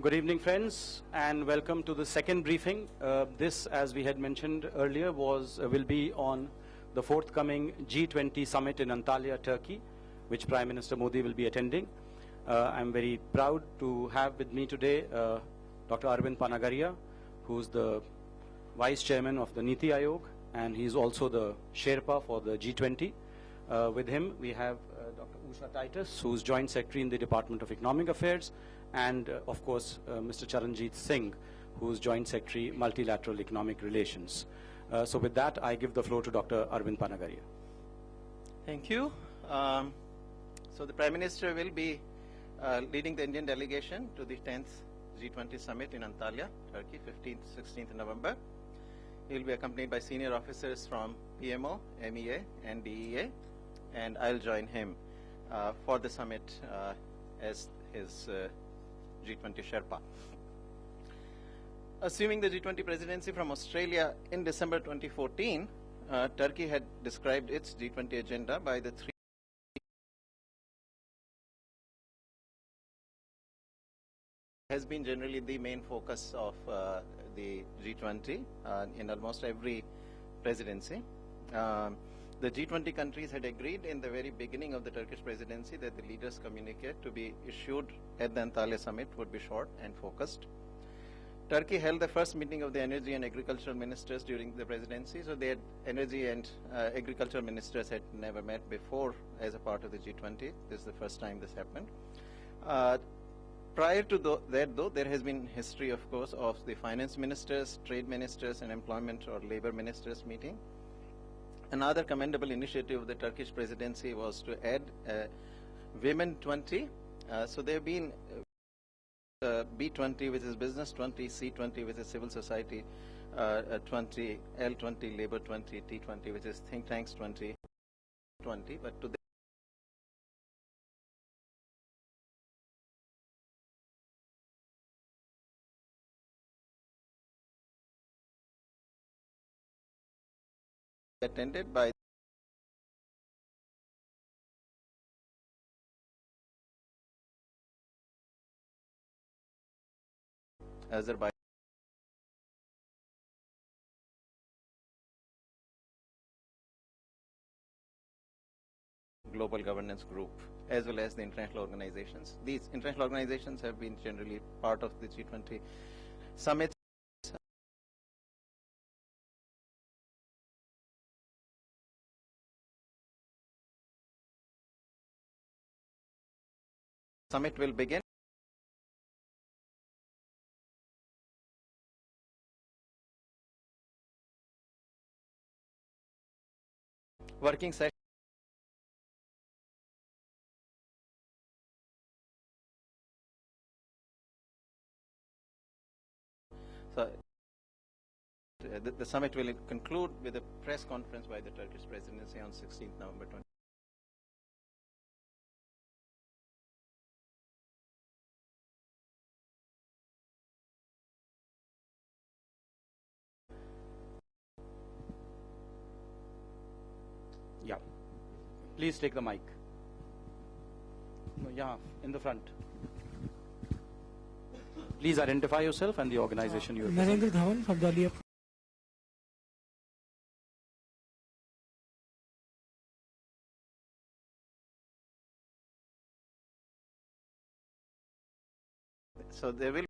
Good evening, friends, and welcome to the second briefing. This, as we had mentioned earlier, will be on the forthcoming G-20 summit in Antalya, Turkey, which Prime Minister Modi will be attending. I'm very proud to have with me today Dr. Arvind Panagariya, who's the Vice Chairman of the Niti Aayog, and he's also the Sherpa for the G-20. With him, we have Dr. Usha Titus, who's Joint Secretary in the Department of Economic Affairs, and of course, Mr. Charanjit Singh, who's Joint Secretary, Multilateral Economic Relations. So with that, I give the floor to Dr. Arvind Panagariya. Thank you. So the Prime Minister will be leading the Indian delegation to the 10th G20 summit in Antalya, Turkey, 15th, 16th November. He will be accompanied by senior officers from PMO, MEA, and DEA, and I'll join him for the summit as his G20 Sherpa. Assuming the G20 presidency from Australia in December 2014, Turkey had described its G20 agenda by the three has been generally the main focus of the G20 in almost every presidency. The G20 countries had agreed in the very beginning of the Turkish presidency that the leaders' communique to be issued at the Antalya summit would be short and focused. Turkey held the first meeting of the energy and agricultural ministers during the presidency, so the energy and agricultural ministers had never met before as a part of the G20. This is the first time this happened. Prior to that, though, there has been history, of course, of the finance ministers, trade ministers, and employment or labor ministers meeting. Another commendable initiative of the Turkish presidency was to add Women 20. So there have been B20, which is Business 20, C20, which is Civil Society 20, L20, Labor 20, T20, which is Think Tanks 20, but to attended by Azerbaijan, Global Governance Group, as well as the international organizations. These international organizations have been generally part of the G20 summits. Summit will begin. Working session. So the summit will conclude with a press conference by the Turkish presidency on 16th November 20. Yeah. Please take the mic. No, yeah, in the front. Please identify yourself and the organization you represent. Narendra Dhawan from Dalia. So there will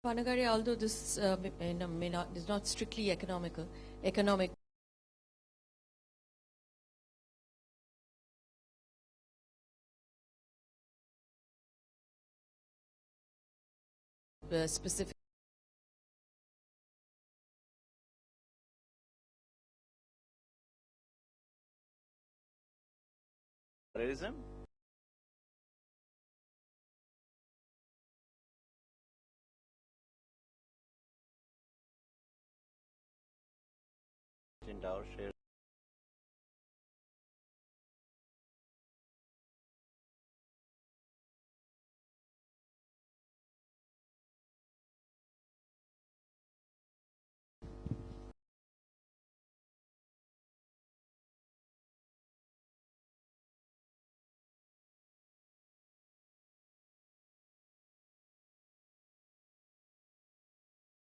Panagariya, although this is not strictly economic, specific. terrorism. In our share.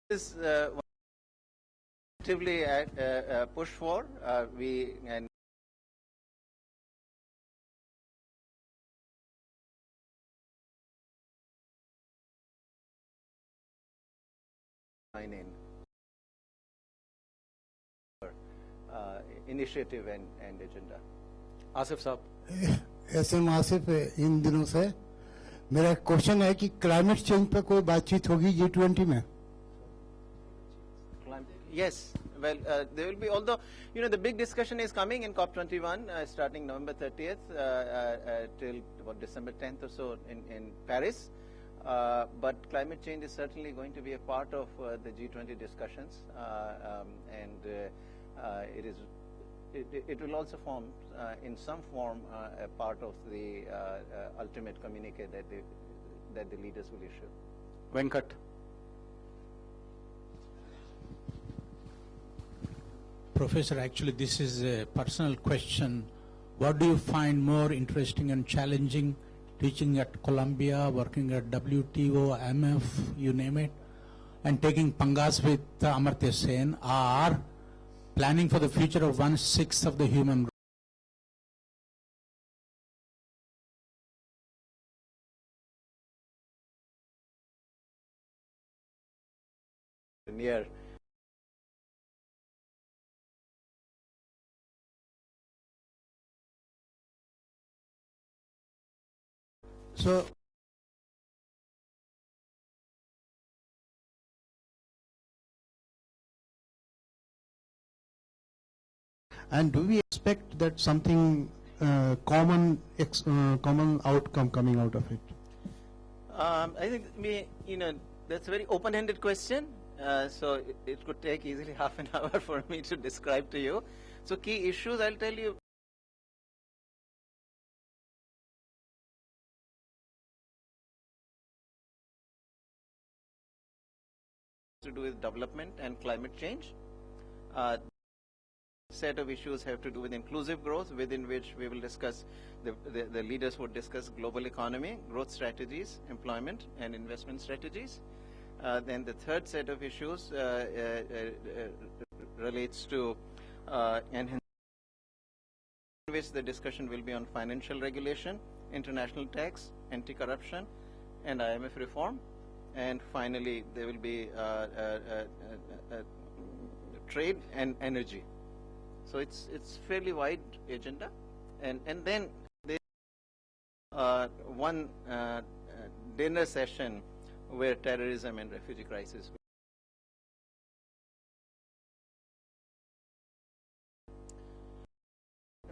This actively push for we and in initiative and agenda. Asif Saab. SM Asif इन दिनों से मेरा question है कि climate change पर कोई बातचीत होगी G20 में? Yes, well, there will be, although, you know, the big discussion is coming in COP21 starting November 30th till about December 10th or so in Paris. But climate change is certainly going to be a part of the G20 discussions, and it will also form in some form a part of the ultimate communique that the leaders will issue. Venkat. Professor, actually this is a personal question. What do you find more interesting and challenging, teaching at Columbia, working at WTO, IMF, you name it, and taking pangas with Amartya Sen, or planning for the future of 1/6 of the human race? Near. So and do we expect that something common outcome coming out of it? I think that's a very open-ended question. So it could take easily half an hour for me to describe to you. So key issues, I'll tell you. To do with development and climate change. Set of issues have to do with inclusive growth, within which we will discuss, the leaders would discuss global economy, growth strategies, employment and investment strategies. Then the third set of issues relates to enhancement, in which the discussion will be on financial regulation, international tax, anti-corruption and IMF reform. And finally, there will be trade and energy. So it's fairly wide agenda, and then there one dinner session where terrorism and refugee crisis.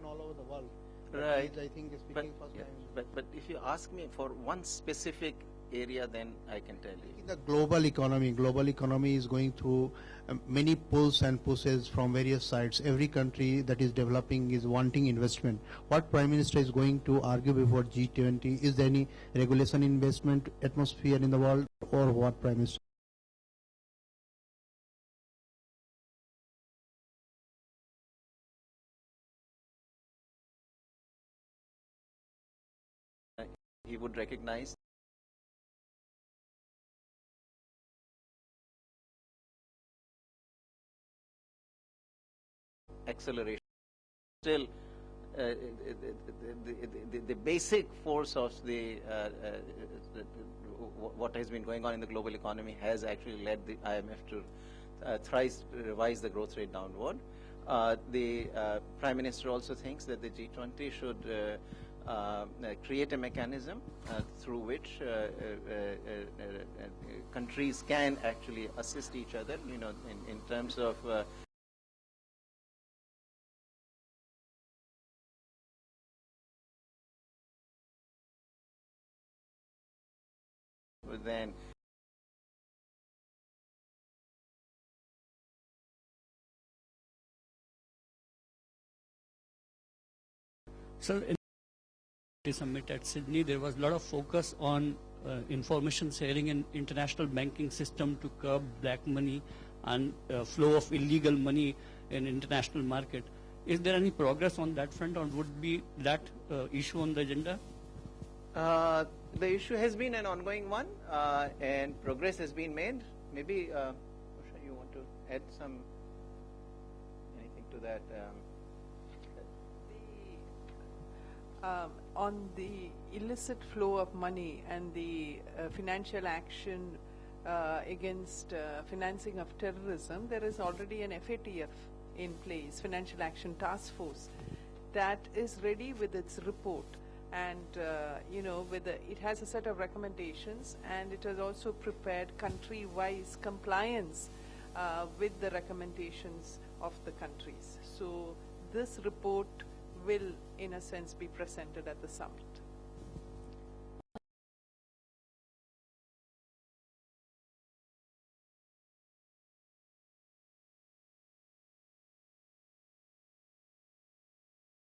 All over the world. Right. I think speaking first time. But if you ask me for one specific area, then I can tell you. The global economy is going through many pulls and pushes from various sides. Every country that is developing is wanting investment. What Prime Minister is going to argue before G20? Is there any regulation investment atmosphere in the world, or what, Prime Minister? He would recognize acceleration. Still, the basic force of what has been going on in the global economy has actually led the IMF to thrice revise the growth rate downward. The Prime Minister also thinks that the G20 should create a mechanism through which countries can actually assist each other, in terms of then Sir, in the summit at Sydney, there was a lot of focus on information sharing and international banking system to curb black money and flow of illegal money in international market. Is there any progress on that front, or would be that issue on the agenda? the issue has been an ongoing one, and progress has been made. Maybe you want to add anything to that? On the illicit flow of money and the financial action against financing of terrorism, there is already an FATF in place, Financial Action Task Force, that is ready with its report. And it has a set of recommendations, and it has also prepared country-wise compliance with the recommendations of the countries. So this report will, in a sense, be presented at the summit.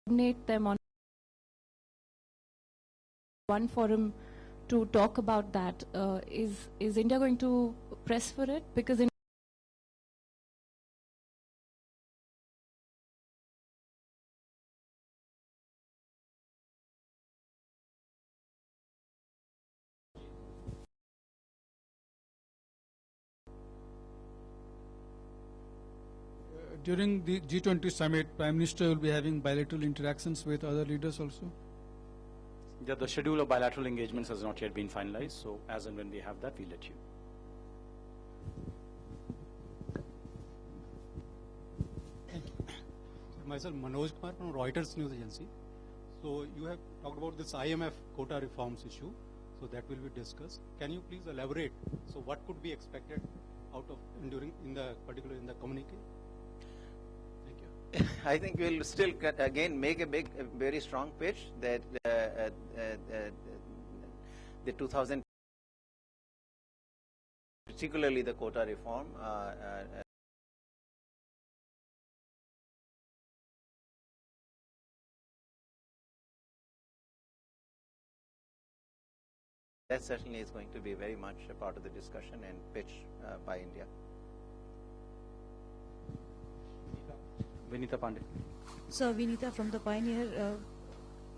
Coordinate them on one forum to talk about that. Is India going to press for it? Because during the G20 summit, Prime Minister will be having bilateral interactions with other leaders also? Yeah, the schedule of bilateral engagements has not yet been finalized, so as and when we have that, we'll let you. Myself, Manoj Kumar from Reuters News Agency. So you have talked about this IMF quota reforms issue, so that will be discussed. Can you please elaborate? So what could be expected out of particularly in the communique? Thank you. I think we'll still again make a very strong pitch that the 2000, particularly the quota reform, that certainly is going to be very much a part of the discussion and pitch by India. Vinita Pandey. So, Vinita from the Pioneer,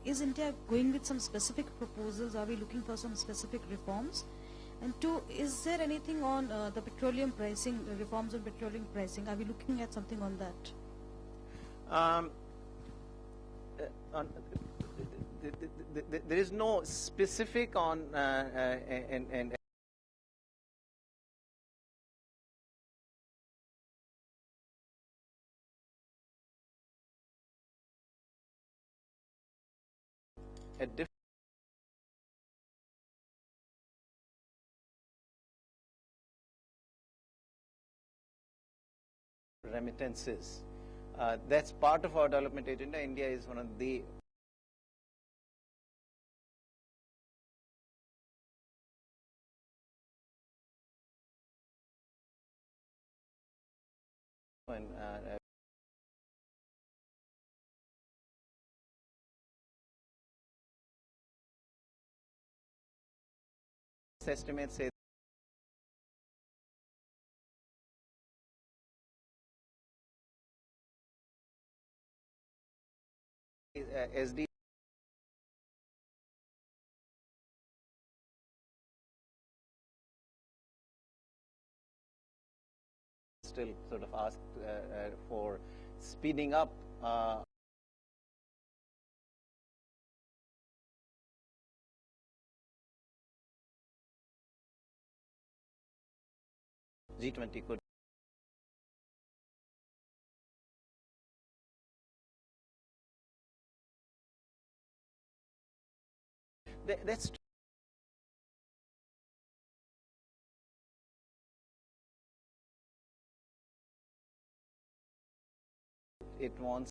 is India going with some specific proposals? Are we looking for some specific reforms? And two, is there anything on the petroleum pricing, reforms on petroleum pricing? Are we looking at something on that? There is no specific on and a different remittances. That's part of our development agenda. India is one of the estimates say SD still sort of asked for speeding up G20 could that's it wants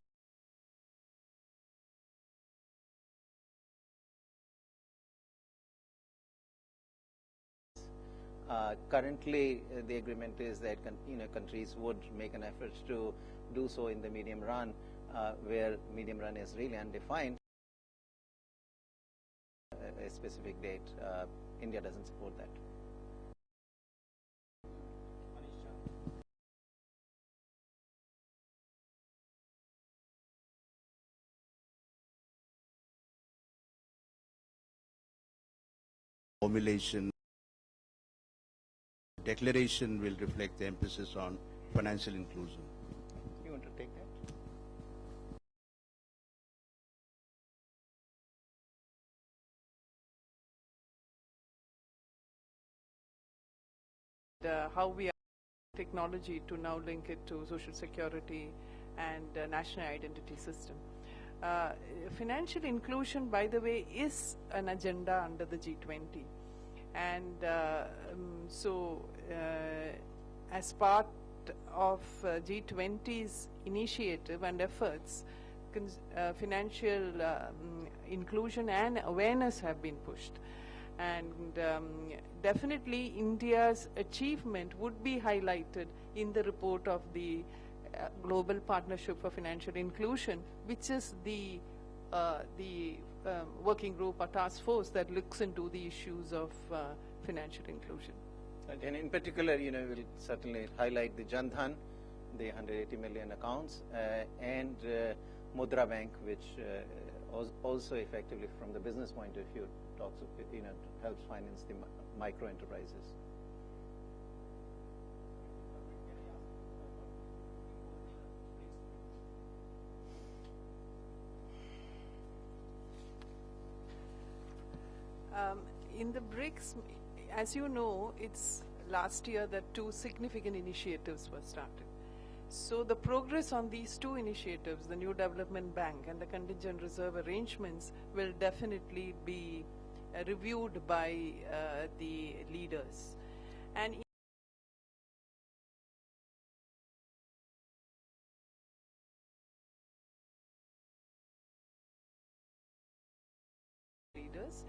currently the agreement is that countries would make an effort to do so in the medium run, where medium run is really undefined. A specific date. India doesn't support that. Formulation declaration will reflect the emphasis on financial inclusion. You want to take that? How we are technology to now link it to social security and national identity system. Financial inclusion, by the way, is an agenda under the G20, and as part of G20's initiative and efforts, financial inclusion and awareness have been pushed. And definitely India's achievement would be highlighted in the report of the Global Partnership for Financial Inclusion, which is the working group or task force that looks into the issues of financial inclusion. And in particular, we'll certainly highlight the Jan Dhan, the 180 million accounts, and Mudra Bank, which also effectively, from the business point of view, talks, helps finance the micro enterprises. In the BRICS, as you know, it's last year that two significant initiatives were started. So the progress on these two initiatives, the New Development Bank and the contingent reserve arrangements, will definitely be reviewed by the leaders. And leaders.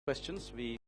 Questions? We